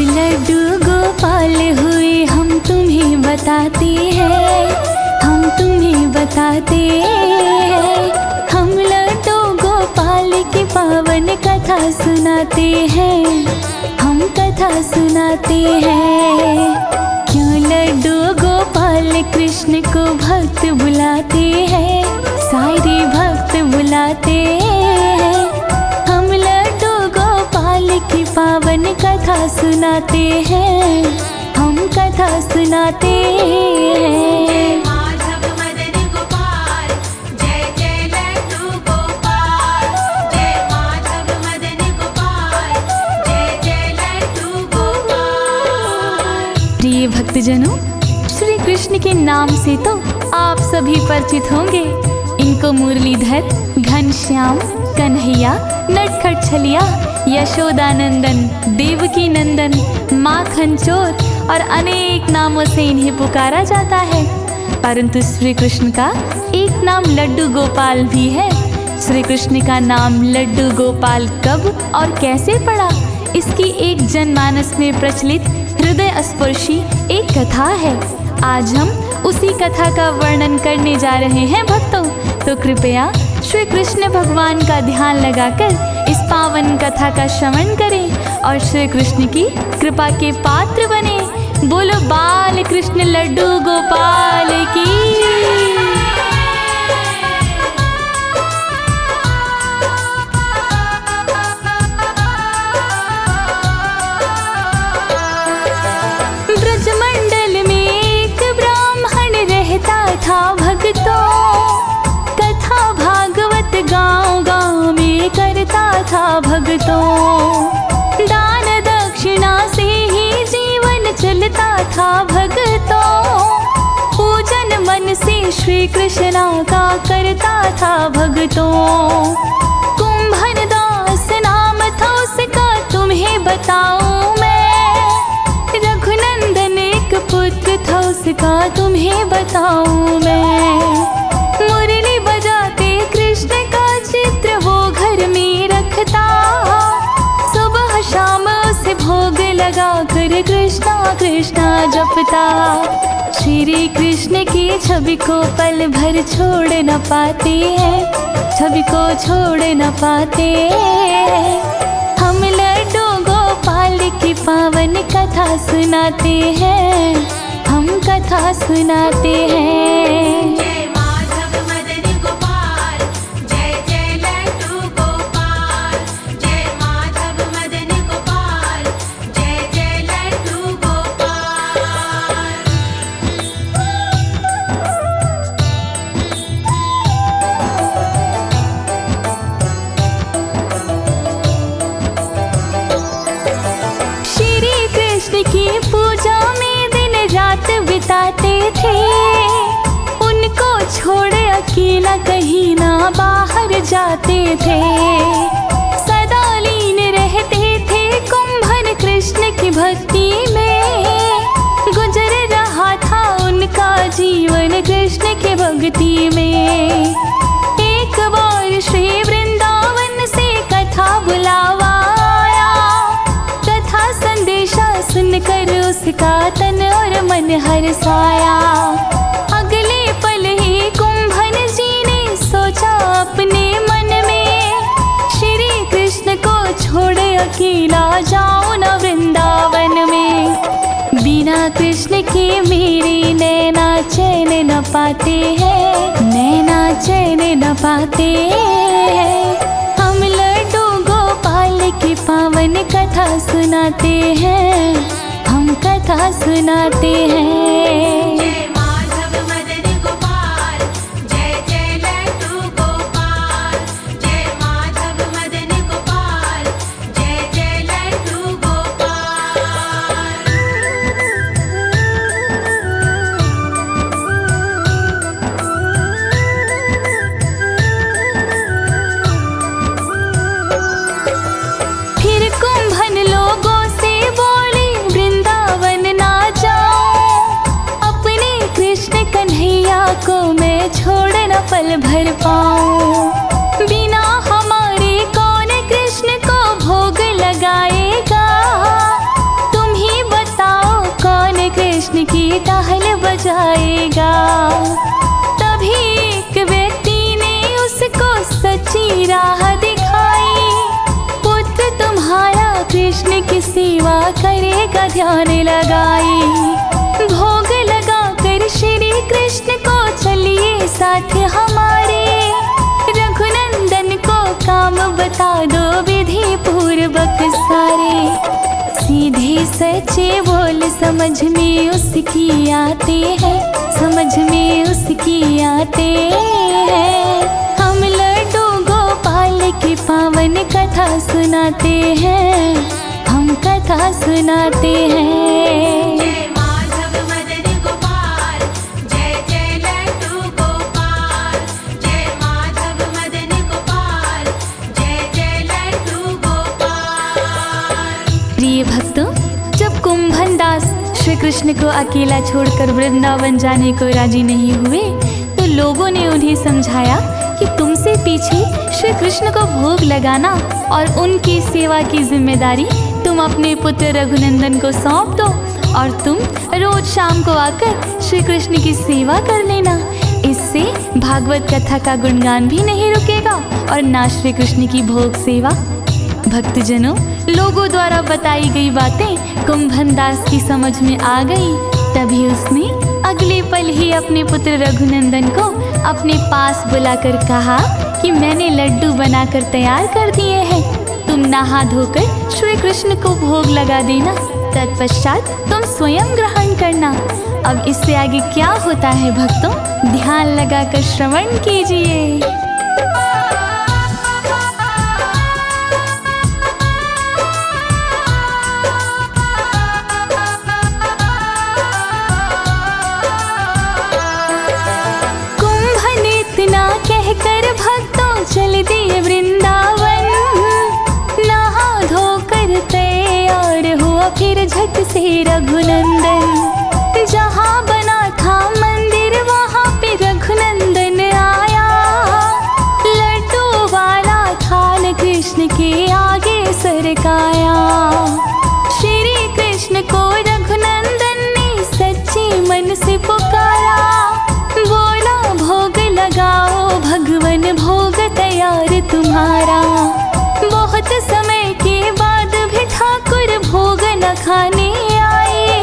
लड्डू गोपाल हुए हम तुम्हें बताते हैं, हम तुम्हें बताते हैं। हम लड्डू गोपाल की पावन कथा सुनाते हैं, हम कथा सुनाते हैं। क्यों लड्डू गोपाल कृष्ण को भक्त बुलाते हैं, सारे भक्त बुलाते हैं। हम लड्डू गोपाल की पावन कथा सुनाते हैं, हम कथा सुनाते हैं। माधव मदन गोपाल, जय जय लड्डू गोपाल। जय माधव मदन गोपाल, जय जय लड्डू गोपाल। प्रिय भक्तजनों, श्री कृष्ण के नाम से तो आप सभी परिचित होंगे। इनको मुरलीधर, घनश्याम, कन्हैया, नटखट छलिया, यशोदानंदन, देवकी नंदन, माखन चोर और अनेक नामों से इन्हें पुकारा जाता है। परंतु श्री कृष्ण का एक नाम लड्डू गोपाल भी है। श्री कृष्ण का नाम लड्डू गोपाल कब और कैसे पड़ा, इसकी एक जनमानस में प्रचलित हृदय स्पर्शी एक कथा है। आज हम उसी कथा का वर्णन करने जा रहे हैं भक्तों। तो कृपया श्री कृष्ण भगवान का ध्यान लगाकर इस पावन कथा का श्रवण करें और श्री कृष्ण की कृपा के पात्र बने। बोलो बाल कृष्ण लड्डू गोपाल की। ब्रजमंडल में एक ब्राह्मण रहता था भक्तों, कथा भागवत गांव गांव में करता था भक्तों। दान दक्षिणा से ही जीवन चलता था भक्तों। पूजन मन से श्री कृष्णा का करता था भक्तों। कुंभन दास नाम था उसका, तुम्हें बताऊं मैं। रघुनंदन एक पुत्र था उसका, तुम्हें बताऊं मैं। मुरली बजाते कृष्ण का चित्र वो घर में रखता। सुबह शाम उसे भोग लगा कर कृष्णा कृष्णा जपता। श्री कृष्ण की छवि को पल भर छोड़ न पाते हैं, छवि को छोड़ न पाते हैं। हम लड्डू गोपाल की पावन कथा सुनाते हैं, हम कथा सुनाते हैं। जय माधव मदन गोपाल, जय जय लड्डू गोपाल। जय माधव मदन गोपाल, जय जय लड्डू गोपाल। श्री कृष्ण की पूजा में दिन रात बिताते थे। उनको छोड़ अकेला कहीं ना बाहर जाते थे। सदा लीन रहते थे कुंभन कृष्ण की भक्ति में। गुजर रहा था उनका जीवन कृष्ण की भक्ति में। एक बार श्री वृंदावन से कथा बुलावा आया। कथा संदेशा सुनकर उसका तन और मन हर्षाया। अगले पल ही कुंभन जी ने सोचा अपने मन में, श्री कृष्ण को छोड़ अकेला जाऊं न वृंदावन में। बिना कृष्ण के मेरे नैना चैन न पाते हैं, नैना चैन न पाते हैं। हम लड्डू गोपाल की पावन कथा सुनाते हैं, हम कथा सुनाते हैं। जय माधव मदन गोपाल, जय जय लड्डू गोपाल। जय माधव मदन गोपाल, जय जय लड्डू गोपाल। फिर कुंभन लोगों से बोले वृंदावन ना जाऊं। अपने कृष्ण कन्हैया को मैं छोड़ न पल भर पाऊं। बिना हमारे कौन कृष्ण को भोग लगाएगा। तुम ही ताल बजाएगा। तभी एक व्यक्ति ने उसको सच्ची राह दिखाई, पुत्र तुम्हारा कृष्ण की सेवा करेगा ध्यान लगाई। भोग लगा कर श्री कृष्ण को चलिए साथ हमारे, रघुनंदन को काम बता दो विधि पूर्वक सारे। सीधे सच्चे बोल समझ में उसकी आते हैं, समझ में उसकी आते हैं। हम लड्डू गोपाल की पावन कथा सुनाते हैं, हम कथा सुनाते हैं। जय माधव मदन गोपाल, जय जय लड्डू गोपाल। जय माधव मदन गोपाल, जय जय लड्डू गोपाल। प्रिय भक्तों, जब कुंभन दास श्री कृष्ण को अकेला छोड़कर वृंदावन जाने को राजी नहीं हुए, तो लोगों ने उन्हें समझाया कि तुमसे पीछे श्री कृष्ण को भोग लगाना और उनकी सेवा की जिम्मेदारी तुम अपने पुत्र रघुनंदन को सौंप दो, और तुम रोज शाम को आकर श्री कृष्ण की सेवा कर लेना। इससे भागवत कथा का गुणगान भी नहीं रुकेगा और ना श्री कृष्ण की भोग सेवा। भक्तजनों, लोगों द्वारा बताई गई बातें कुंभन दास की समझ में आ गई। तभी उसने अगले पल ही अपने पुत्र रघुनंदन को अपने पास बुलाकर कहा कि मैंने लड्डू बनाकर तैयार कर दिए हैं, तुम नहा धोकर श्री कृष्ण को भोग लगा देना, तत्पश्चात तुम स्वयं ग्रहण करना। अब इससे आगे क्या होता है भक्तों, ध्यान लगाकर श्रवण कीजिए। कहकर भक्तों चल दिए वृंदावन, नहा धोकर तैयार हुआ फिर झट से रघुनंदन। जहाँ बना था मंदिर वहाँ पे रघुनंदन आया, लड्डू वाला थाल कृष्ण के आगे सरकाया। श्री कृष्ण को रघुनंदन ने सच्चे मन से पुकारा, बोला भोग लगाओ भगवन भोग तैयार तुम्हारा। बहुत समय के बाद भी ठाकुर भोग न खाने आए,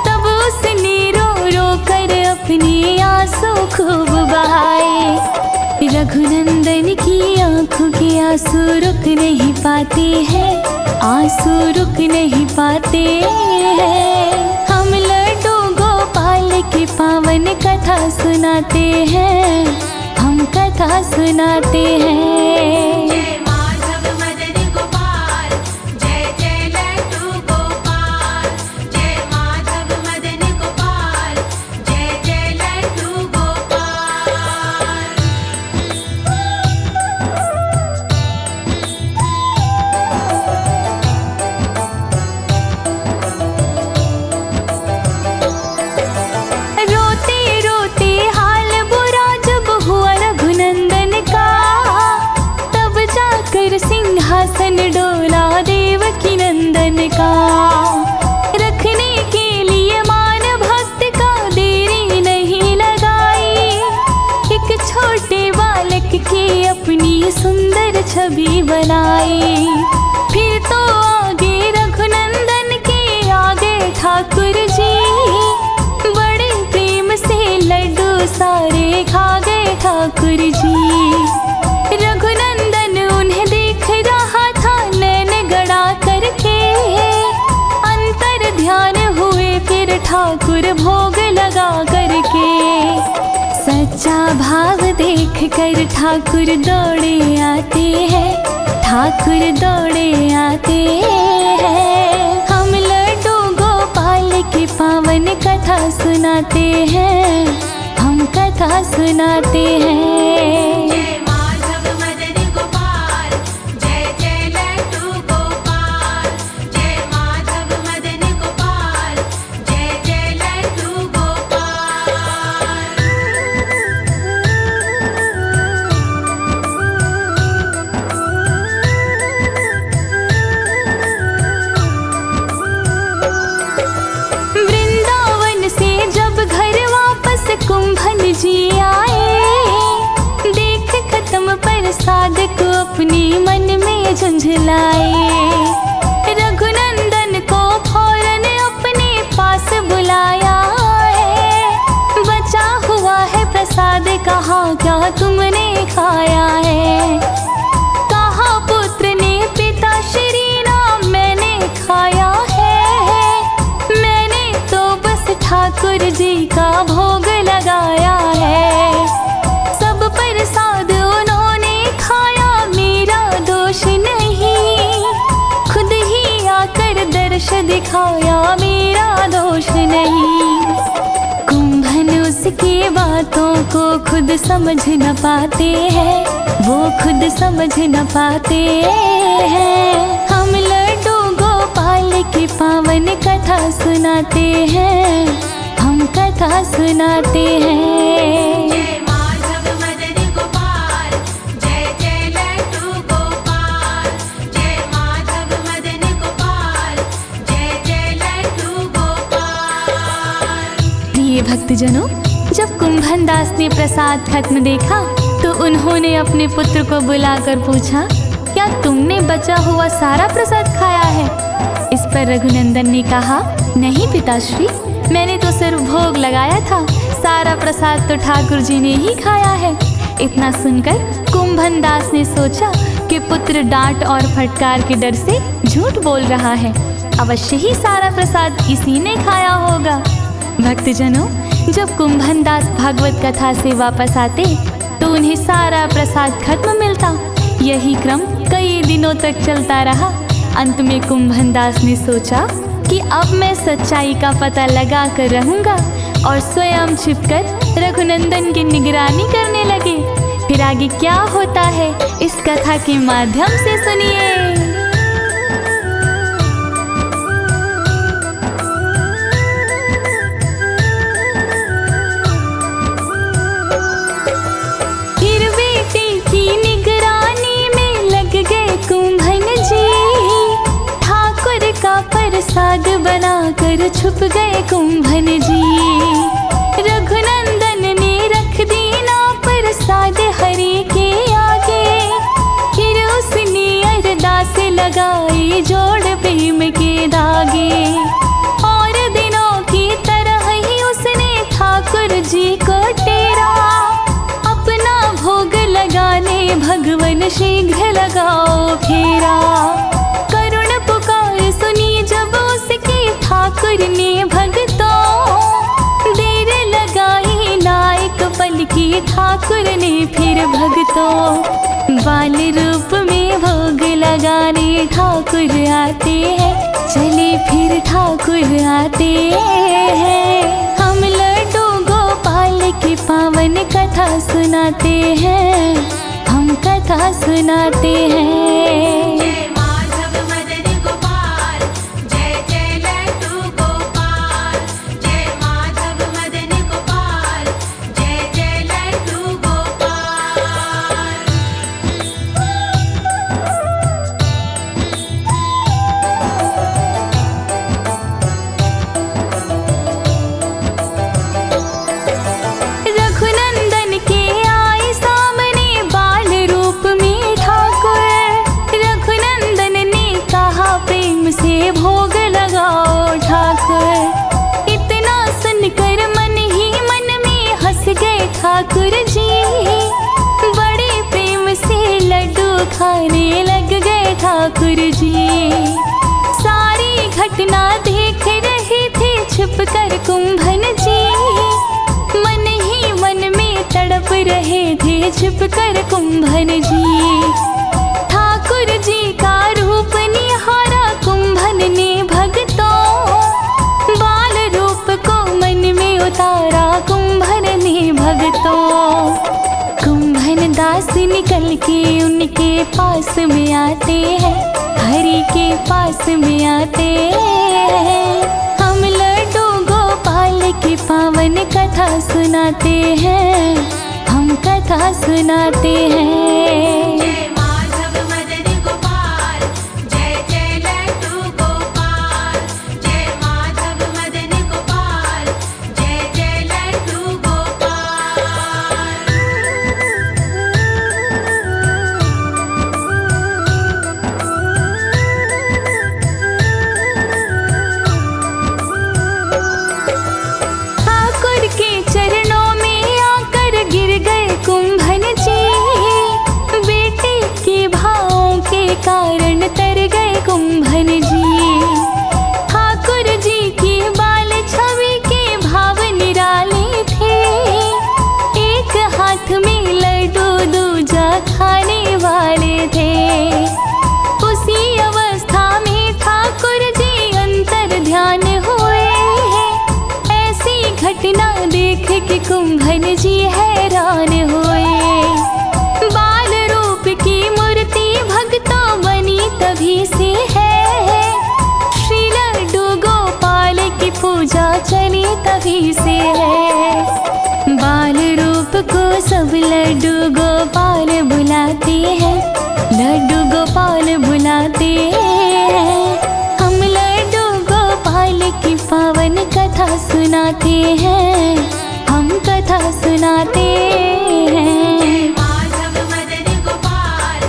तब उसने रो रो कर अपनी आंसू खूब बहाए। रघुनंदन की आंखों के आंसू रुक नहीं पाते हैं, आंसू रुक नहीं पाते हैं। हम लड्डू गोपाल की पावन कथा सुनाते हैं, हम कथा सुनाते हैं। जय माधव मदन गोपाल, जय जय लड्डू गोपाल। जय माधव मदन गोपाल, जय जय लड्डू गोपाल। रोते रोते हाल बुरा जब हुआ रघुनंदन का, तब जाकर सिंहासन डोला देवकी नंदन का। रखने के लिए मान भक्त का देरी नहीं लगाई, एक छोटे बालक की अपनी सुंदर छवि बनाई। फिर तो आगे रघुनंदन के आगे ठाकुर जी, बड़े प्रेम से लड्डू सारे खा गए ठाकुर जी। रघुनंदन उन्हें देख रहा था नैन गड़ा करके, अंतर ध्यान हुए फिर ठाकुर भोग लगा करके। सच्चा भाव देख कर ठाकुर दौड़े आते हैं, ठाकुर दौड़े आते हैं। हम लड्डू गोपाल की पावन कथा सुनाते हैं, हम कथा सुनाते हैं। जय माधव मदन गोपाल, जय जय लड्डू गोपाल। जय माधव मदन गोपाल, जय जय लड्डू गोपाल। वृंदावन से जी आए, देख खत्म प्रसाद को अपने मन में झुंझलाए। रघुनंदन को फौरन अपने पास बुलाया है, बचा हुआ है प्रसाद कहा क्या तुमने खाया है। कहा पुत्र ने पिता श्री राम मैंने खाया है, मैंने तो बस ठाकुर जी का भोग लगाया है। सब प्रसाद उन्होंने खाया मेरा दोष नहीं, खुद ही आकर दर्श दिखाया मेरा दोष नहीं। कुंभन उसकी बातों को खुद समझ न पाते हैं, वो खुद समझ न पाते हैं। हम लड्डू गोपाल की पावन कथा सुनाते हैं, हम कथा सुनाते हैं। जय माधव मदन गोपाल, जय जय लड्डू गोपाल। जय माधव मदन गोपाल, जय जय लड्डू गोपाल। प्रिय भक्तजनों, जब कुंभन दास ने प्रसाद खत्म देखा तो उन्होंने अपने पुत्र को बुलाकर पूछा, क्या तुमने बचा हुआ सारा प्रसाद खाया है? इस पर रघुनंदन ने कहा, नहीं पिताश्री, मैंने तो सिर्फ भोग लगाया था, सारा प्रसाद तो ठाकुर जी ने ही खाया है। इतना सुनकर कुंभन दास ने सोचा कि पुत्र डांट और फटकार के डर से झूठ बोल रहा है, अवश्य ही सारा प्रसाद इसी ने खाया होगा। भक्तजनों, जब कुंभन दास भागवत कथा से वापस आते तो उन्हें सारा प्रसाद खत्म मिलता। यही क्रम कई दिनों तक चलता रहा। अंत में कुंभन दास ने सोचा कि अब मैं सच्चाई का पता लगा कर रहूंगा और स्वयं छिपकर रघुनंदन की निगरानी करने लगे। फिर आगे क्या होता है इस कथा के माध्यम से सुनिए। प्रसाद बनाकर छुप गए कुंभन जी। रघुनंदन ने रख दी ना प्रसाद हरि के आगे, फिर उसने अरदास लगाई जोड़ प्रेम के धागे। और दिनों की तरह ही उसने ठाकुर जी को टेरा, अपना भोग लगाने भगवन शीघ्र लगाओ फेरा। करुण पुकार सुनी जब उसकी ठाकुर ने भगतों, देर लगाई नायक पल की ठाकुर ने फिर भगतों। बाल रूप में भोग लगाने ठाकुर आते हैं, चले फिर ठाकुर आते हैं। हम लड्डू गोपाल की पावन कथा सुनाते हैं, हम कथा सुनाते हैं। जय माधव मदन गोपाल, जय जय लड्डू गोपाल। जय माधव मदन गोपाल, जय जय लड्डू गोपाल। रघुनंदन के आए सामने बाल रूप में ठाकुर। रघुनंदन ने कहा प्रेम से भोग लगाओ ठाकुर। इतना सुनकर मन ही मन में हंस गए ठाकुर जी, बड़े प्रेम से लड्डू खाने लग गए ठाकुर जी। सारी घटना देख रहे थे छुप कर कुंभन जी, मन ही मन में तड़प रहे थे छुप कर कुंभन जी। ठाकुर जी का रूप निहारा कुंभन ने भगतों, बाल रूप को मन में उतारा कुंभन ने भगतों। कुंभन दास निकल के उनके पास में आते हैं, हरि के पास में आते हैं। हम लड्डू गोपाल की पावन कथा सुनाते हैं, हम कथा सुनाते हैं। जय माधव मदन गोपाल, जय जय लड्डू गोपाल। जय माधव मदन गोपाल, जय जय लड्डू गोपाल। इतना देख के कुंभन जी हैरान हुए। बाल रूप की मूर्ति भक्तों बनी तभी से है, श्री लड्डू गोपाल की पूजा चली तभी से है। बाल रूप को सब लड्डू गोपाल बुलाते हैं, लड्डू गोपाल बुलाते हैं। हम लड्डू गोपाल की पावन कथा सुनाते हैं, हम कथा सुनाते हैं। जय माधव मदन गोपाल,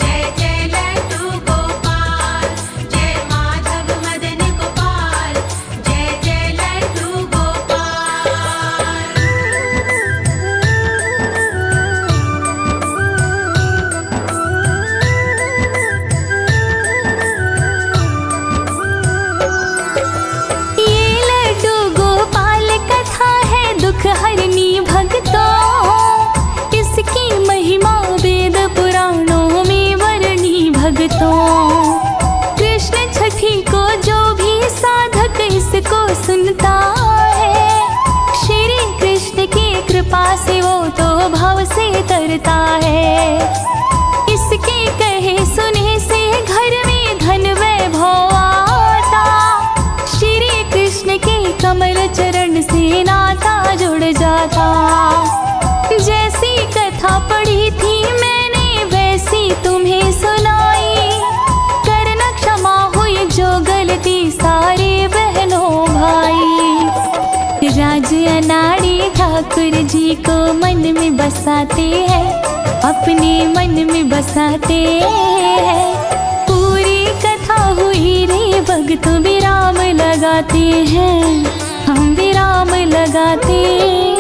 जय जय लड्डू गोपाल। जय माधव मदन गोपाल, जय जय लड्डू गोपाल। ये लड्डू गोपाल कथा है दुख हरनी भक्तों, इसकी महिमा वेद पुराणों में वर्णी भक्तों। कृष्ण छठी को जो भी साधक इसको सुनता है, श्री कृष्ण की कृपा से वो तो भाव से तरता है। इसके कहे सुने से घर में धन वैभव आता, श्री कृष्ण के कमल चरण से नाता जुड़ जाता। जैसी कथा पढ़ी थी मैंने वैसी तुम्हें सुनाई, करना क्षमा हुई जो गलती सारे बहनों भाई। राज अनाड़ी ठाकुर जी को मन में बसाते हैं, अपने मन में बसाते हैं। पूरी कथा हुई रे भक्त विराम लगाते हैं, हम विराम लगाते हैं।